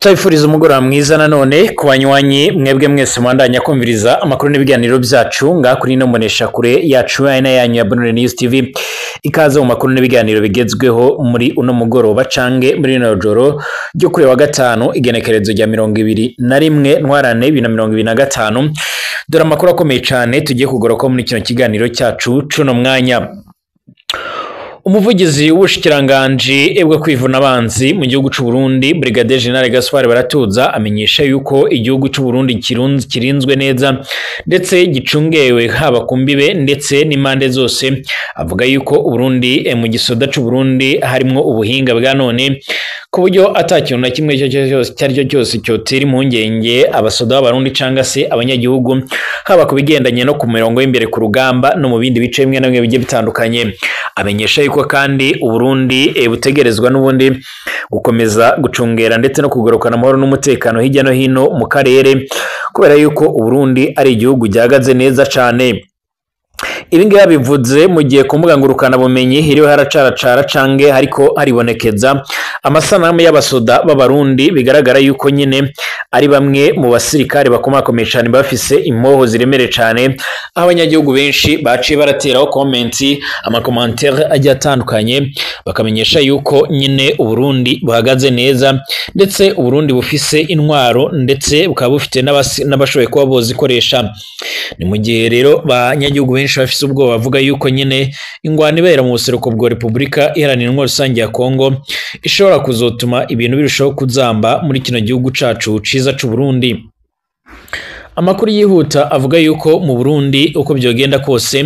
Turabifuriza umugoroba mwiza nanone ku banywanyi mwebwe mwese mwandanya kumviriza amakuru n'ibiganiro byacu nga kuri no mbonesha kure yacu ayina yanyu ya Bonheur News TV. Ikaze mu makuru n'ibiganiro bigezweho muri uno mugoroba cange muri no joro ryo kuri wa gatanu igenekerezo rya 21 ntwarane 2025. Dore amakuru akomeye cyane tugiye kugoroka muri kino kiganiro cyacu cuno mwanya. Umuvugizi w'ubushikiranganje ebwe kwivuna abanzi mu gihugu c'u Burundi Brigadier General Gaspard Baratuza amenyesha yuko igihugu c'u Burundi kirinzwe neza ndetse gicungewe haba kumbibe ndetse n'impande zose. Avuga yuko Burundi mu gisoda c'u Burundi harimo ubuhinga bwa none ku buryo atakintu na kimwe cyo cyose cyotera impungenge abasoda b'abarundi canga se abanyagihugu haba kubigendanye no ku mirongo y'imbere ku rugamba no mu bindi bice bimwe na bimwe bigiye bitandukanye. Amenyesha yuko kandi Uburundi butegerezwa n'ubundi gukomeza gucungera ndetse no kugorokana amahoro n'umutekano hirya no hino mu karere kubera yuko Uburundi ari igihugu gihagaze neza cyane. Ibingibi bivuze mu gihe kumbuga ngurukana bumenyi hiriwe haracaracara cange hariko haribonekeza amasanamu y'abasoda b'abarundi bigaragara yuko nyine ari bamwe mu basirikare bakomakomeye cyane bafise impoho ziremere cyane. Abanyagihugu benshi baciye barateraho comments amakommentaire ajya atandukanye bakamenyesha yuko nyine Uburundi buhagaze neza ndetse Uburundi bufise intwaro ndetse bukaba bufite n'abashoboye kuba bozikoresha. Ni mu gihe rero banyagihugu benshi bafise ubwo bavuga yuko nyine ingwano ibera mu buseruko bwa Republika Iharanira Intwaro Rusange ya Kongo ishobora kuzotuma ibintu birushaho kuzamba muri kino gihugu cacu ciza c'u Burundi. Amakuru yihuta avuga yuko mu Burundi uko byogenda kose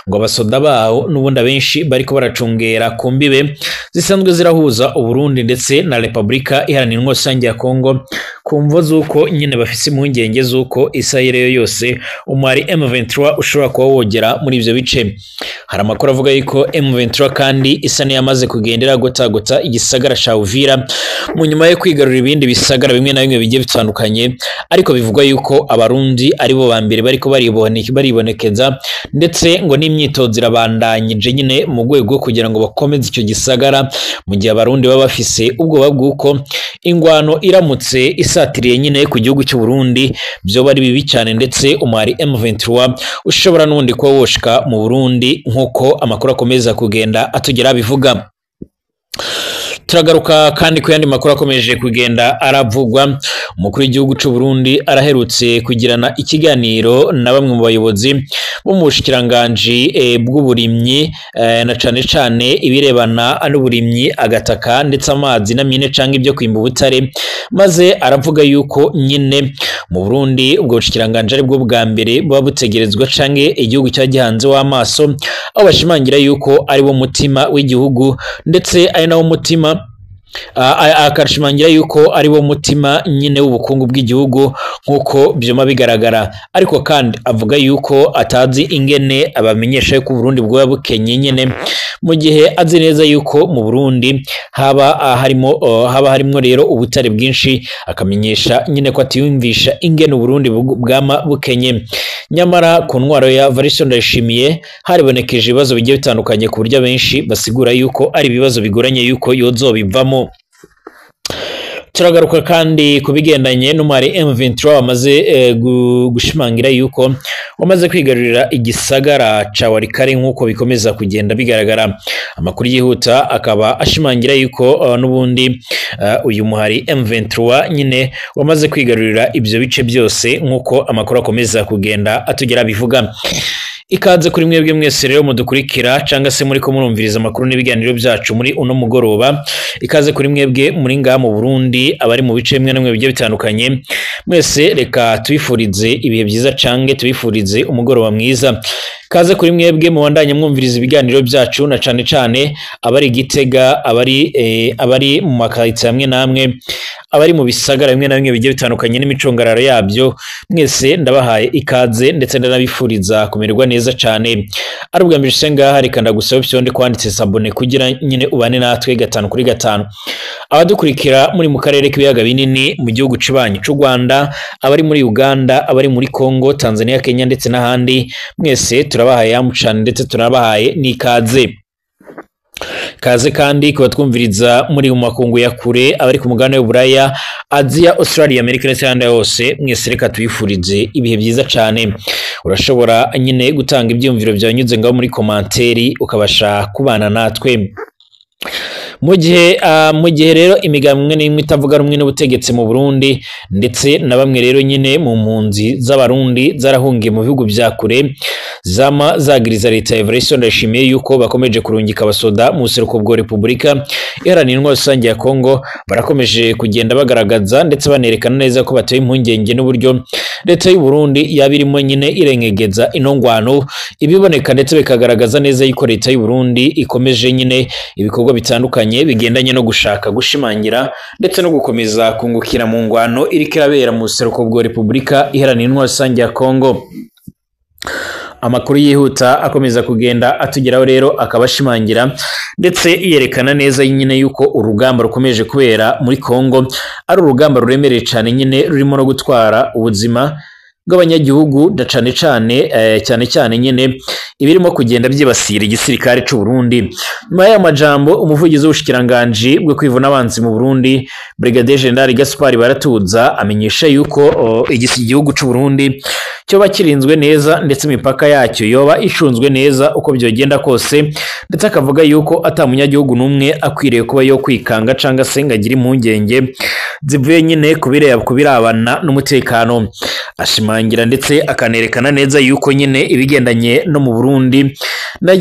ngo abasoda baho n'ubundi benshi bariko baracungera ku mbibe zisanzwe zirahuza Uburundi ndetse na Republika Iharanira Intwaro Rusange ya Kongo kumvo zuko nyine bafise impungenge zuko Israel yose umwari M23 ushobora kuba wogera muri ivyo bice. Hari amakuru avuga yuko M23 kandi isa yamaze kugendera gotagota igisagara ca Uvira mu nyuma yo kwigarura ibindi bisagara bimwe na bimwe bigiye bitandukanye, ariko bivugwa yuko Abarundi aribo bambere bariko baribonekeza ndetse ngo n'imyitozo irabandanyije nyine mu rwego kugira ngo bakomeze icyo gisagara mu gihe Abarundi baba bafise ubwoba bw'uko ingwano iramutse isatiriye nyine ku gihugu cy'u Burundi byo bari bibi cyane ndetse umwari M23 ushobora n'ubundi kuba woshika mu Burundi nkuko amakuru akomeza kugenda atugera bivuga. Turagaruka kandi ku yandi makuru akomeje kugenda aravugwa. Umukuru w'igihugu c'u Burundi araherutse kugirana ikiganiro na bamwe mu bayobozi bo mu bushikiranganje bw'uburimyi na cane ibirebana n'uburimyi agataka ndetse amazi na mine canke ibyo kwimba ubutare, maze aravuga yuko nyine mu Burundi ubwo bushikiranganje ari bwo bwa mbere buba butegerezwa canke igihugu cyagihanze w'amaso aho bashimangira yuko ari bo mutima w'igihugu ndetse ari nawo mutima akarashimangira yuko ari bo mutima nyine w'ubukungu bw'igihugu nkuko byoma bigaragara, ariko kandi avuga yuko atazi ingene abamenyesha yuko Burundi bwo bukenye nyine mu gihe azi neza yuko mu Burundi haba harimo rero ubutare bwinshi, akamenyesha nyine ko atiyumvisha ingene Burundi bwama bukenye. Nyamara ku ntwaro ya Variston Ndayishimiye haribonekeje ibibazo bigiye bitandukanye ku buryo benshi basigura yuko ari ibibazo bigoranye yuko yozobivamo. Turagaruka kandi kubigendanye n'umwari M23 wamaze gushimangira yuko wamaze kwigarurira igisagara ca Warikare nkuko bikomeza kugenda bigaragara. Amakuru yihuta akaba ashimangira yuko n'ubundi uyu muhari M23 nyine wamaze kwigarurira ibyo bice byose nkuko amakuru akomeza kugenda atugera bivuga. Ikaze kuri mwebwe mwese rero mudukurikira canga se muri ko murumviriza amakuru n'ibiganiro byacu muri uno mugoroba. Ikaze kuri mwebwe muri ngaha mu Burundi abari mu bice bimwe na bimwe bigiye bitandukanye, mwese reka tubifurize ibihe byiza cange tubifurize umugoroba mwiza. Kaze kuri mwebwe mubandanye mwumviriza ibiganiro byacu na cane abari Gitega abari mu makayitsi hamwe namwe abari mu bisagara bimwe na bimwe bigiye bitandukanye n'imicongararo yabyo, mwese ndabahaye ikaze ndetse ndanabifuriza kumererwa neza cyane. Ari ubwa mbere senga reka ndagusaba byonde kwanditse sabone kugira nyine ubane natwe 5 kuri 5. Abadukurikira muri mu karere k'ibiyaga binini mu gihugu cibanyi c'u Rwanda, abari muri Uganda, abari muri Kongo, Tanzania, Kenya ndetse n'ahandi, mwese turabahaye yamucana ndetse turabahaye n'ikaze. Kaze kandi kuba twumviriza muri mu makungu ya kure abari ku mugabane w'Uburaya, Aziya, Australia, Amerika ndetse n'ahandi hose, mwese reka tuyifurize ibihe byiza cyane. Urashobora nyine gutanga ibyumviro byanyuze ngaho muri komanteri ukabasha kubana natwe. Mu gihe rero imigambi imwe n'imwe itavuga rumwe n'ubutegetsi mu Burundi ndetse na bamwe rero nyine mu mpunzi z'abarundi zarahungiye mu bihugu bya kure zama zagiriza leta ya Evariste Ndayishimiye yuko bakomeje kurungika abasoda mu buseruko bwa Repubulika Iharanira Intwaro Rusange ya Kongo, barakomeje kugenda bagaragaza ndetse banerekana neza ko bateye impungenge n'uburyo leta y'u Burundi yabirimo nyine irengegeza intongwano, ibiboneka ndetse bikagaragaza neza yuko leta y'u Burundi ikomeje nyine ibikorwa bitandukanye bigendanye no gushaka gushimangira ndetse no gukomeza kungukira mu ngwano iriko irabera mu buseruko bwa Repubulika Iharanira Intwaro Rusange ya Kongo. Amakuru yihuta akomeza kugenda atugeraho rero akabashimangira ndetse yerekana neza nyine yuko urugamba rukomeje kubera muri Kongo ari urugamba ruremereye cyane nyine rurimo no gutwara ubuzima bw'abanyagihugu cyane cyane nyine ibirimo kugenda byibasira igisirikare cy'u Burundi. Nyuma y'aya majambo, umuvugizi w'ubushikiranganje bwo kwivuna abanzi mu Burundi Brigadier General Gaspard Baratuza amenyesha yuko igihugu cy'u Burundi cyoba kirinzwe neza ndetse imipaka yacyo yoba ishunzwe neza uko byogenda kose, ndetse akavuga yuko atamunyagihugu numwe akwiriye kuba yo kwikanga canga se ngagira impungenge zivuye nyine kubirabana n'umutekano. Ashimangira ndetse akanerekana neza yuko nyine ibigendanye no mu Burundi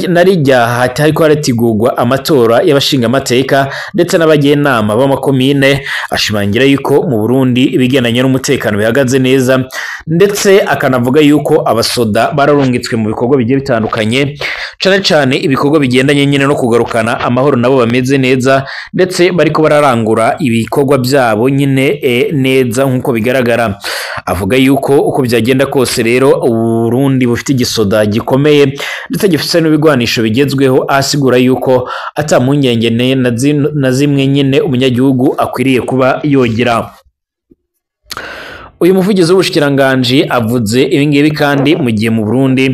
narijya hariko haratigurwa amatora y'abashinga amateka ndetse n'abagenama b'amakomine. Ashimangira yuko mu Burundi ibigendanye n'umutekano bihagaze neza, ndetse akanavuga yuko abasoda bararungitswe mu bikorwa bigiye bitandukanye, cyane ibikorwa bigendanye nyine no kugarukana amahoro nabo bameze neza, ndetse bariko bararangura ibikorwa byabo nyine neza nkuko bigaragara. Avuga yuko uko byagenda kose rero Burundi bufite igisoda gikomeye ndetse gifite n'ibigwanisho bigezweho, asigura yuko atamunyenge na zimwe nyine umunyagihugu akwiriye kuba yogira. Uyu muvugizi w'ubushikiranganje avuze ibingibi kandi mu gihe mu Burundi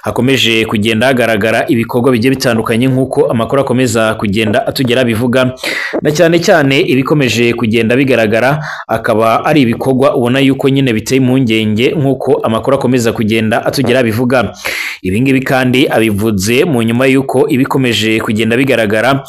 hakomeje kugenda hagaragara ibikorwa bigiye bitandukanye nkuko amakuru akomeza kugenda atugera bivuga, na cyane ibikomeje kugenda bigaragara akaba ari ibikorwa ubona yuko nyine biteye impungenge nkuko amakuru akomeza kugenda atugera bivuga. Ibingibi kandi abivuze mu nyuma yuko ibikomeje kugenda bigaragara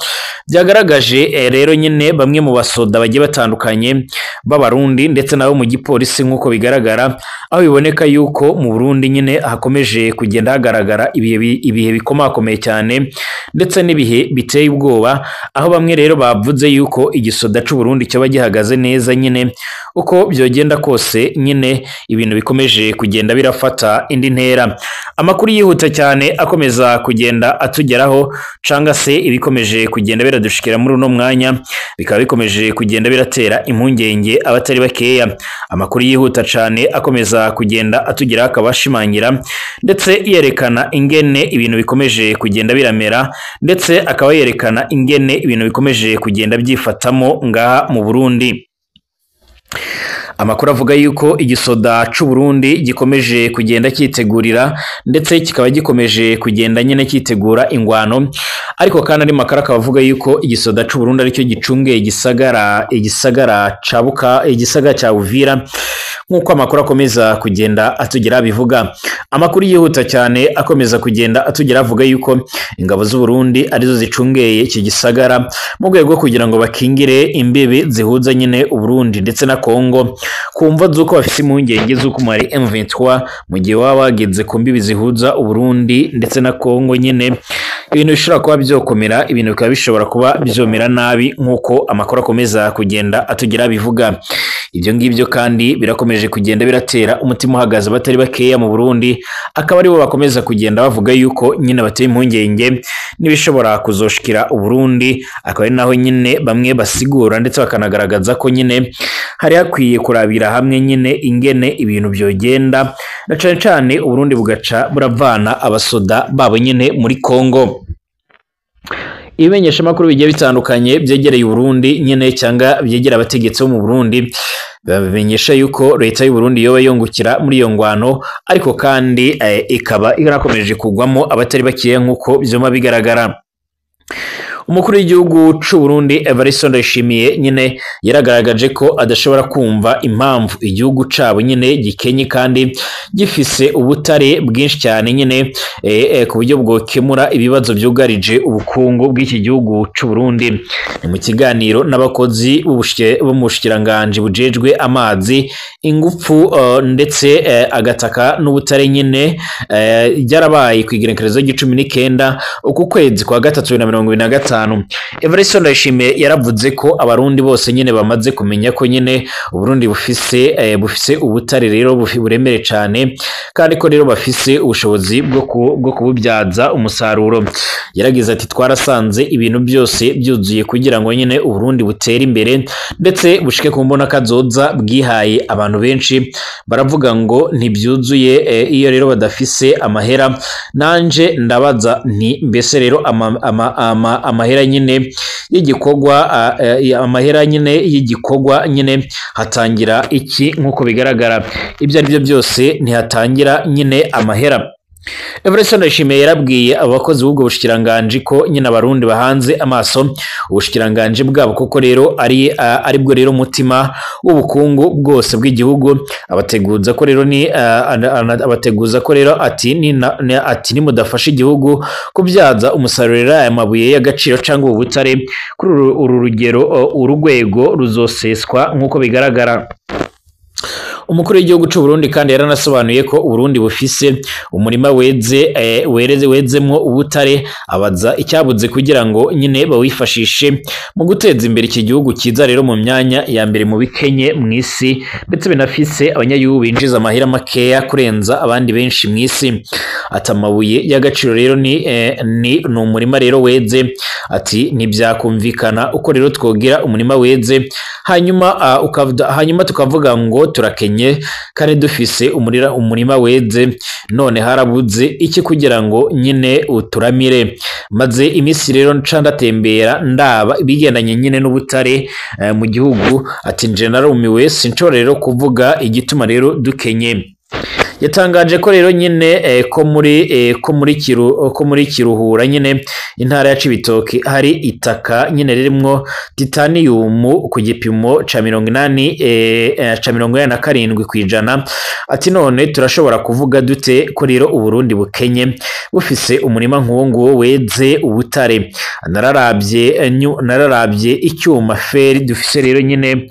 byagaragaje rero nyine bamwe mu basoda bagiye batandukanye b'abarundi ndetse nabo mu gipolisi nkuko bigaragara, aho biboneka yuko mu Burundi nyine hakomeje kugenda hagaragara ibihe bikomakomeye cyane ndetse n'ibihe biteye ubwoba, aho bamwe rero bavuze yuko igisoda cy'u Burundi cyaba gihagaze neza nyine uko byogenda kose nyine ibintu bikomeje kugenda birafata indi ntera. Amakuru yihuta cyane akomeza kugenda atugeraho canga se ibikomeje kugenda biradushikira muri uno mwanya, bikaba bikomeje kugenda biratera impungenge abatari bakeya. Amakuru yihuta cyane akomeza kugenda atugeraho akabashimangira ndetse yerekana ingene ibintu bikomeje kugenda biramera, ndetse akaba yerekana ingene ibintu bikomeje kugenda byifatamo ngaha mu Burundi. Amakuru avuga yuko igisoda cy'u Burundi gikomeje kugenda cyitegurira ndetse kikaba gikomeje kugenda nyine cyitegura ingwano, ariko kandi ari makara akaba avuga yuko igisoda cy'u Burundi aricyo gicungeye igisagara cya Uvira nkuko amakuru akomeza kugenda atugera bivuga. Amakuru yihuta cyane akomeza kugenda atugera avuga yuko ingabo z'u Burundi arizo zicungeye iki gisagara mu rwego rwo kugira ngo bakingire imbibi zihuza nyine u Burundi ndetse na Kongo, kumva zuko bafite impungenge zuko muri M23 mu gihe waba wageze ku mbibi zihuza u Burundi ndetse na Kongo nyine ibintu bishobora kuba byokomera, ibintu bikaba bishobora kuba byomera nabi nkuko amakuru akomeza kugenda atugera bivuga. Ibyo ngibyo kandi birakomeje kugenda biratera umutima uhagaze batari bakeya mu Burundi, akaba aribo bakomeza kugenda bavuga yuko nyine bateye impungenge n'ibishobora kuzoshikira u Burundi, akaba ari naho nyine bamwe basigura ndetse bakanagaragaza ko nyine hari hakwiye kurabira hamwe nyine ingene ibintu byogenda, na cyane u Burundi bugaca buravana abasoda babo nyine muri Kongo. Ibimenyesha makuru bigiye bitandukanye byegereye u Burundi nyine cyangwa byegera abategetsi bo mu Burundi babimenyesha yuko leta y'u Burundi yoba yongukira muri iyo ngwano, ariko kandi ikaba irakomeje kugwamo abatari bakiye nkuko byoma bigaragara. umukuru w'igihugu c'u Burundi Evariste Ndayishimiye nyene yaragaragaje ko adashobora kumva impamvu igihugu cabo nyene gikenye kandi gifise ubutare bwinshi cyane nyene ku buryo bwokemura ibibazo byugarije ubukungu bw'iki gihugu c'u Burundi. Ni mu kiganiro n'abakozi b'ubushikiranganje bujejwe amazi, ingufu ndetse agataka n'ubutare nyene byarabaye kwigerekerezo g'19 uku kwezi kwa gatatu 2025. Evariste Ndayishimiye yaravuze ko abarundi bose nyene bamaze kumenya ko nyene Uburundi bufise ubutare rero buremere cyane kandi ko rero bafise ubushobozi bwo kububyaza umusaruro. Yaragize ati twarasanze ibintu byose byuzuye kugira ngo nyene Uburundi butere imbere ndetse bushike ku mbona kazoza bwihaye. Abantu benshi baravuga ngo ntibyuzuye iyo rero badafise amahera. Nanje ndabaza nti mbese rero amahera nyene y'igikorwa nyene hatangira iki? Nkuko bigaragara ibyo ari byo byose ntihatangira nyene amahera. Evariste Ndayishimiye yarabwiye abakozi b'ubwo bushikiranganje ko nyine abarundi bahanze amaso ubushikiranganje bwabo koko rero ari bwo rero mutima w'ubukungu bwose bw'igihugu. Abateguza ko rero ati nimudafasha igihugu kubyaza umusaruro aya mabuye y'agaciro cyangwa ubutare kuri uru rugero urugwego ruzoseswa nk'uko bigaragara. Umukuru w'igihugu c'u Burundi kandi yaranasobanuye ko Burundi bufise umurima wezemwo ubutare. Abaza icyabuze kugira ngo nyine bawifashishe mu guteza imbere iki gihugu kiza rero mu myanya ya mbere mu bikenye mw'isi ndetse binafise abanyagihugu binjiza amahera makeya kurenza abandi benshi mw'isi. Ati amabuye y'agaciro rero ni umurima rero weze. Ati ntibyakumvikana uko rero twogira umurima weze hanyuma tukavuga ngo turakenye kandi dufise umurima weze, none harabuze iki kugira ngo nyine uturamire. Maze iminsi rero ncandatembera ndaba bigendanye nyine n'ubutare mu gihugu. Ati nje narumiwe sinshobora rero kuvuga igituma rero dukenye. Yatangaje ko rero nyine ko muri Kiruhura nyine intara ya Cibitoke hari itaka nyine ririmo titanium ku gipimo ca 87 kwijana. Ati none turashobora kuvuga dute ko rero Uburundi bukenye bufise umurima nk'uwo weze ubutare. Nararabye icyuma feri dufise rero nyine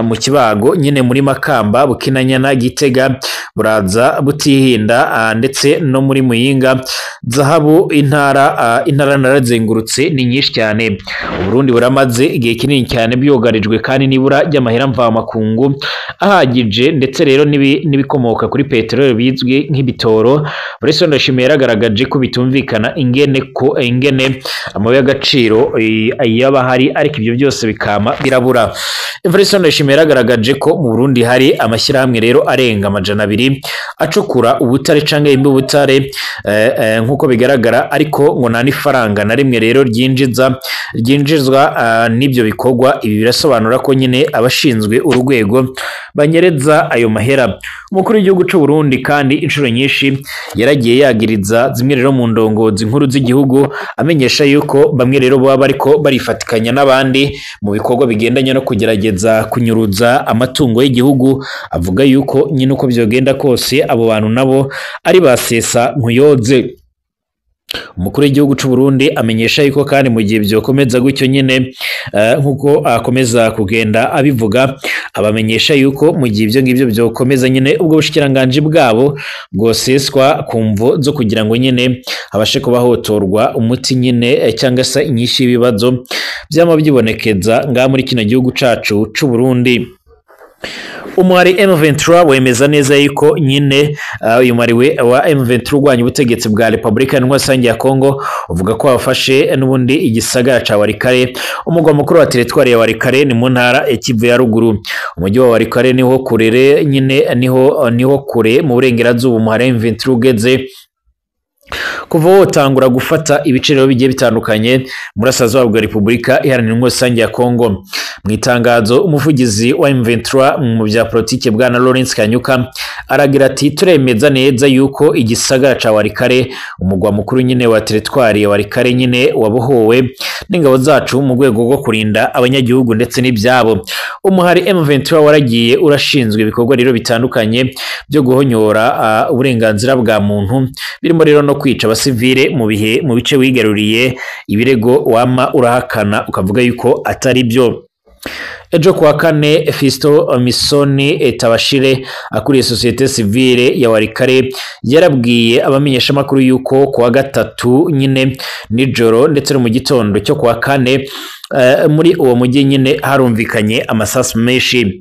mu Kibago nyine muri Makamba, Bukinanyana, Gitega, Buraza, Butihinda ndetse no muri Muyinga. Zahabu intara narazengurutse ni nyinshi cyane. Uburundi buramaze igihe kinini cyane byugarijwe kandi nibura ry'amahera mvamakungu ahagije ndetse rero n'ibikomoka kuri peteroli bizwi nk'ibitoro. Evariste Ndayishimiye yaragaragaje ko bitumvikana ingene amabuye y'agaciro yaba hari ariko ibyo byose bikama birabura. Evariste Ndayishimiye yaragaragaje ko mu Burundi hari amashyirahamwe rero arenga 200 acukura ubutare canke imbubutare nkuko bigaragara, ariko ngo nta n'ifaranga na rimwe rero ryinjizwa n'ibyo bikorwa. Ibi birasobanura ko nyine abashinzwe urugwego banyereza ayo mahera. Umukuru w'igihugu c'u Burundi kandi inshuro nyinshi yaragiye yagiriza zimwe rero mu ndongozi nkuru z'igihugu, amenyesha yuko bamwe rero baba bariko barifatikanya n'abandi mu bikorwa bigendanye no kugerageza kunyuruza amatungo y'igihugu. Avuga yuko nyine uko byogenda kose abo bantu nabo ari basesa nkuyoze. Umukuru w'igihugu c'u Burundi amenyesha yuko kandi mu gihe byokomeza gutyo nyine nkuko akomeza kugenda abivuga, abamenyesha yuko mu gihe ibyo ngibyo byokomeza nyine ubwo bushikiranganje bwabo bwoseswa kumvo zo kugira ngo nyine habashe kubahotorwa umuti nyine cyangwa se inyinshi y'ibibazo byama byibonekeza nga muri kino gihugu cacu c'u Burundi. Umwari M23 wemeza neza yuko nyine uyu mwari wa M23 urwanya ubutegetsi bwa Republika Iharanira ya Kongo uvuga ko wafashe n'ubundi igisagara ca Walikale. Umugwa mukuru wa teritwari ya Walikale ni mu ntara ya Kivu ya ruguru. Umujyi wa Walikale niho kurere nyine niho kure mu burengerazuba umuhari M23 ugeze. kuva wotangura gufata ibiciro bigiye bitandukanye murasazo bwa Republika Iharanira Rusange ya Kongo. Mu itangazo umuvugizi wa M23 mu bya politike bwana Lawrence Kanyuka aragira ati turemeza neza yuko igisagara ca Walikale umugwa mukuru nyine wa territoire ya Walikale nyine wabohowe n'ingabo zacu mu rwego rwo kurinda abanyagihugu ndetse n'ibyabo. Umuhari M23 waragiye urashinzwe ibikorwa rero bitandukanye byo guhonyora uburenganzira bwa muntu birimo rero no kwica abasivile mu bice wigaruriye. Ibirego wama urahakana ukavuga yuko atari byo. Ejo kuwa kane Fisto Misoni Tabashire akuriye societe civile ya Walikale yarabwiye abamenyesha makuru yuko kuwa gatatu nyine nijoro ndetse no mu gitondo cyo kuwa kane muri uwo mujyi nyine harumvikanye amasasu menshi.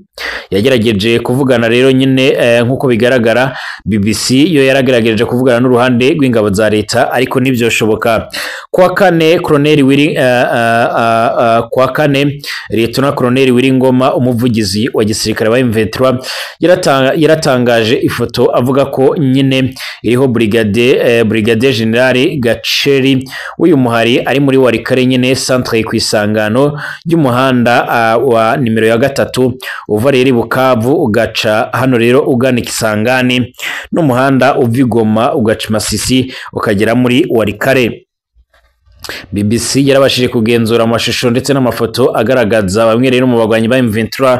Yagerageje kuvugana rero nyine nkuko bigaragara BBC yo yaragerageje kuvugana n'uruhande rw'ingabo za leta ariko nibyo shoboka. Kwa kane Lieutenant Colonel Wiringoma umuvugizi wa gisirikare wa M23 yaratangaje ifoto avuga ko nyine iriho Brigadier General Gacheri uyu muhari ari muri Walikale nyine centre kwisangano y'umuhanda wa nimero ya gatatu uva rero Bukavu ugaca hano rero ugana Kisangani n'umuhanda uvigoma ugaca Masisi ukagera muri Walikale. BBC yarabashije kugenzura amashusho ndetse n'amafoto agaragaza bamwe rero mu bagwanyi ba M23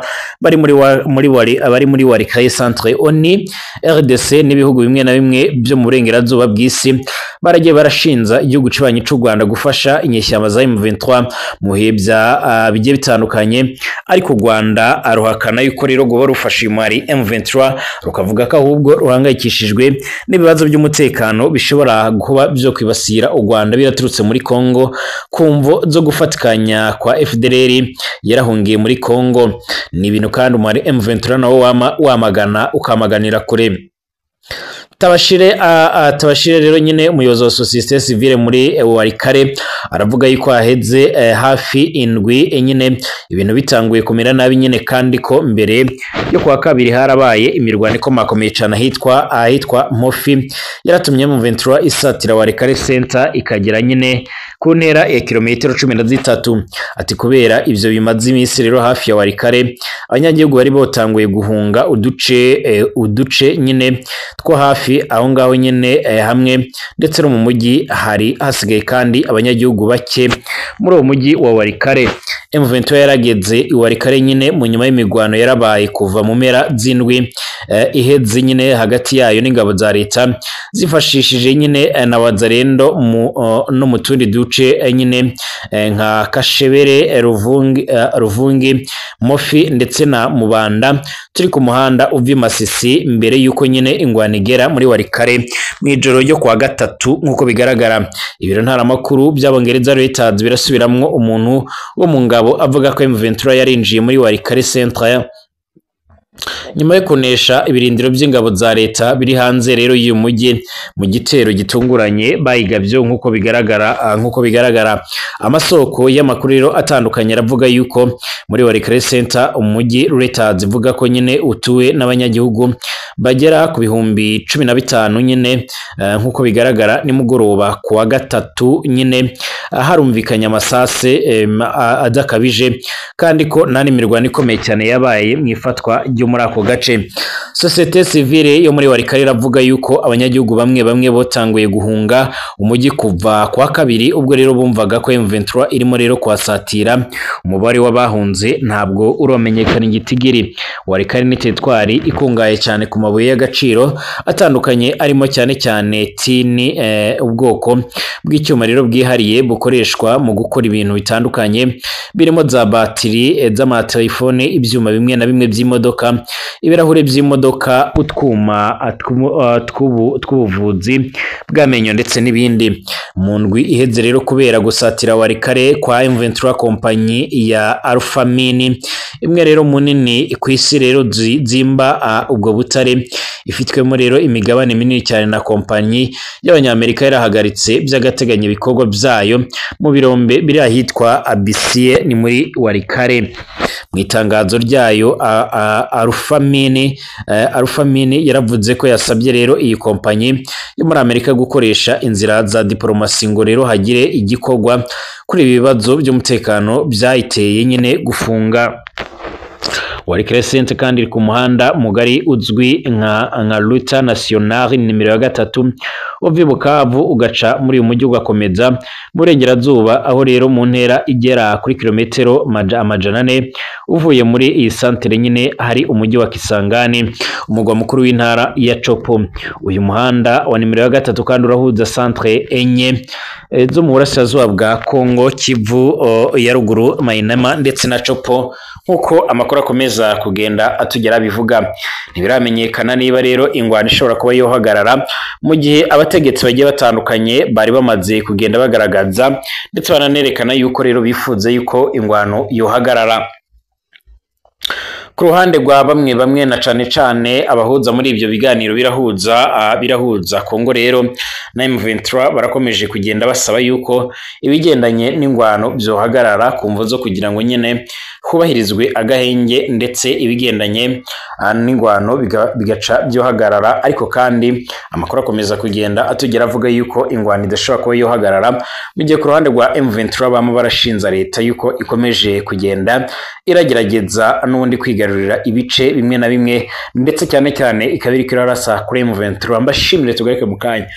bari muri Walikale centre. ONU, RDC n'ibihugu bimwe na bimwe byo mu burengerazuba bw'isi baragiye barashinza igihugu cibanye cy'u Rwanda gufasha inyeshyamba za M23 mu hebya bigiye bitandukanye, ariko Rwanda aruhakana yuko rero go barufasha imari M23 rukavuga ko ahubwo ruhangayikishijwe n'ibibazo by'umutekano bishobora kuba byo kwibasira u Rwanda biraturutse muri Kongo kumvo zo gufatikanya kwa FDLR yarahungiye muri Kongo. Ni ibintu kandi umari M23 nawo wamagana ukamaganira kure. Tabashire rero nyine umuyobozi wa societe civile muri Walikale aravuga yuko aheze hafi indwi nyine ibintu bitanguye kumera nabi nyine, kandi ko mbere yo kuwa kabiri harabaye imirwano ikomakomeye cyane ahitwa Mofi yaratumye M23 isatira Walikale center ikagera nyine ku ntera ya kilometero 13. Ati kubera ivyo bimaze iminsi rero hafi ya Walikale abanyagihugu bari botanguye guhunga uduce nyine two hafi aho ngaho nyine hamwe ndetse no mu mujyi hari hasigaye kandi abanyagihugu bake muri uwo mujyi wa Walikale. M23 yarageze i Walikale nyine mu nyuma y'imigwano yarabaye kuva mu mera z'indwi iheze nyine hagati yayo n'ingabo za leta zifashishije nyine na Wazalendo no mu tundi duce nyine nka Kashebere, Ruvungi, Mofi ndetse na Mubanda turi ku muhanda uvi Masisi mbere yuko nyine ingwano igera muri Walikale mu ijoro ryo kuwa gatatu. Nkuko bigaragara ibiro ntaramakuru by'Abongereza Reuters birasubiramwo umuntu wo mu ngabo avuga ko M23 yarinjiye muri Walikale centre nyuma yo kunesha ibirindiro by'ingabo za leta biri hanze rero y'uyu mujyi mu gitero gitunguranye bayigabyo. Nkuko bigaragara amasoko y'amakuru rero atandukanye aravuga yuko muri Walikale center umujyi Reuters ivuga ko nyine utuwe n'abanyagihugu bagera ku bihumbi 15 nyine. Nkuko bigaragara nimugoroba kuwa gatatu nyine harumvikanya amasase adakabije, kandi ko nani mirwano ikomeye cyane yabaye mwifatwa ryo muri ako gace. Societe civile yo muri Walikale iravuga yuko abanyagihugu bamwe botanguye guhunga umujyi kuva kwa kabiri, ubwo rero bumvaga ko M23 irimo rero kwasatira. Umubare w'abahunze ntabwo uramenyekana igitigiri. Walikale ni territoire ikungaye cyane ku mabuye y'agaciro atandukanye arimo cyane tini, ubwoko bw'icyuma rero bwihariye bukoreshwa mu gukora ibintu bitandukanye birimo za batiri z'amatelefone, ibyuma bimwe na bimwe by'imodoka, ibirahure by'imodoka, utwuma tw'ubuvuzi bw'amenyo ndetse n'ibindi. Mu ndwi iheze rero kubera gusatira Walikale kwa M23 kompanyi ya Alpha Mini imwe rero munini ku isi rero zimba ubwo butare ifitwemo rero imigabane minini cyane na kompanyi y'Abanyamerika yarahagaritse by'agateganyo ibikorwa byayo mu birombe biri ahitwa Abyssier ni muri Walikale. Mu itangazo ryayo Alpha Mini Alpha Mini yaravuze ko yasabye rero iyi kompanyi yo muri Amerika gukoresha inzira za diplomasi ngo rero hagire igikorwa kuri ibibazo by'umutekano byayiteye nyine gufunga Wari Crescent kandi iri ku muhanda mugari uzwi nka Route Nationale nimero 3 uva Bukavu ugaca muri uyu mujyi ugakomeza burengerazuba aho rero mu ntera igera kuri kilometero amajana 4 uvuye muri iyi centre nyine hari umujyi wa Kisangani umugwa mukuru w'intara ya Chopo. Uyu muhanda wa nimero 3 kandi urahuza centre enye zo mu burasirazuba bwa Kongo, Kivu ya ruguru, Mainama ndetse na Chopo nkuko amakuru akomeza kugenda atugera bivuga. Ntibiramenyekana niba rero ingwano ishobora kuba yohagarara mu gihe abategetsi bagiye batandukanye bari bamaze kugenda bagaragaza ndetse bananerekana yuko rero bifuze yuko ingwano yohagarara. Ku ruhande rwa bamwe na cane abahuza muri ibyo biganiro birahuza Kongo rero na M23 barakomeje kugenda basaba yuko ibigendanye n'ingwano byohagarara ku mvo zo kugira ngo nyene hubahirizwe agahenge ndetse ibigendanye n'ingwano bigaca byohagarara. Ariko kandi amakuru akomeza kugenda atugera avuga yuko ingwano idashobora kuba yohagarara mu gihe ku ruhande rwa M23 bamo barashinza leta yuko ikomeje kugenda iragerageza n'ubundi kwigarurira ibice bimwe na bimwe ndetse cyane ikabiri kirarasa kuri M23. Mbashimire tugareke mu kanya.